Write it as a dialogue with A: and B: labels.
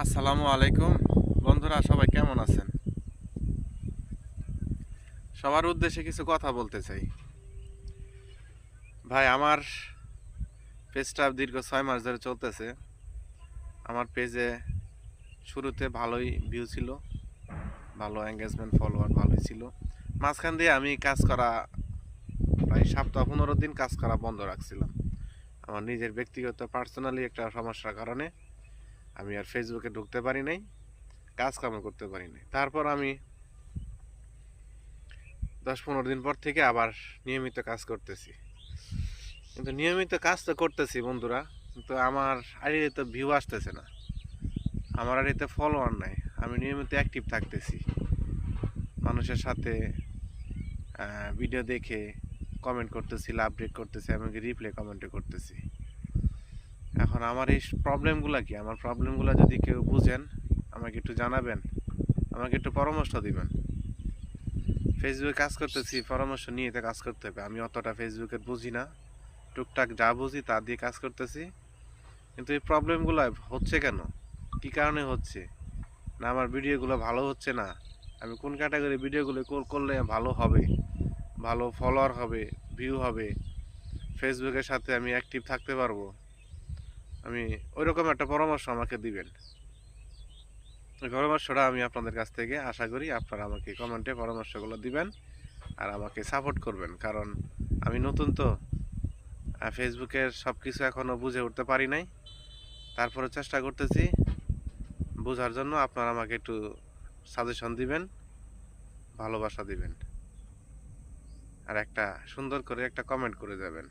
A: আসসালামু আলাইকুম বন্ধুরা, সবাই কেমন আছেন? সবার উদ্দেশ্যে কিছু কথা বলতে চাই। ভাই, আমার পেজটা দীর্ঘ 6 মাস ধরে চলতেছে। আমার পেজে শুরুতে ভালোই ভিউ ছিল, ভালো এঙ্গেজমেন্ট, ফলোয়ার ভালোই ছিল। মাঝখান দিয়ে আমি কাজ করা প্রায় সপ্তাহ 15 দিন কাজ করা বন্ধ রাখছিলাম। আমার নিজের ব্যক্তিগত পার্সোনালি একটা সমস্যার কারণে আমি আর ফেসবুকে ঢুকতে পারি নাই, কাজকর্ম করতে পারি নাই। তারপর আমি 10-15 দিন পর থেকে আবার নিয়মিত কাজ করতেছি। কিন্তু নিয়মিত কাজ তো করতেছি বন্ধুরা, কিন্তু আমার আইডিতে তো ভিউ আসতেছে না, আমার আইডিতে ফলোয়ার নাই। আমি নিয়মিত অ্যাক্টিভ থাকতেছি, মানুষের সাথে ভিডিও দেখে কমেন্ট করতেছি, লাভ ব্রেক করতেছি, এমনকি রিপ্লে কমেন্টও করতেছি। এখন আমার এই প্রবলেমগুলো কি? আমার প্রবলেমগুলো যদি কেউ বুঝেন, আমাকে একটু জানাবেন, আমাকে একটু পরামর্শ দিবেন। ফেসবুকে কাজ করতেছি, পরামর্শ নিয়ে তো কাজ করতে হবে। আমি অতটা ফেসবুকের বুঝি না, টুকটাক যা বুঝি তা দিয়ে কাজ করতেছি। কিন্তু এই প্রবলেমগুলো হচ্ছে কেন? কী কারণে হচ্ছে? না আমার ভিডিওগুলো ভালো হচ্ছে না? আমি কোন ক্যাটাগরি ভিডিওগুলো করলে ভালো হবে, ভালো ফলোয়ার হবে, ভিউ হবে, ফেসবুকের সাথে আমি অ্যাক্টিভ থাকতে পারবো? আমি ওইরকম একটা পরামর্শ আমাকে দিবেন। ওই পরামর্শটা আমি আপনাদের কাছ থেকে আশা করি আপনারা আমাকে কমেন্টে পরামর্শগুলো দিবেন আর আমাকে সাপোর্ট করবেন। কারণ আমি নতুন তো, ফেসবুকের সব কিছু এখনও বুঝে উঠতে পারি নাই। তারপরে চেষ্টা করতেছি বোঝার জন্য। আপনারা আমাকে একটু সাজেশন দিবেন, ভালোবাসা দিবেন, আর একটা সুন্দর করে একটা কমেন্ট করে যাবেন।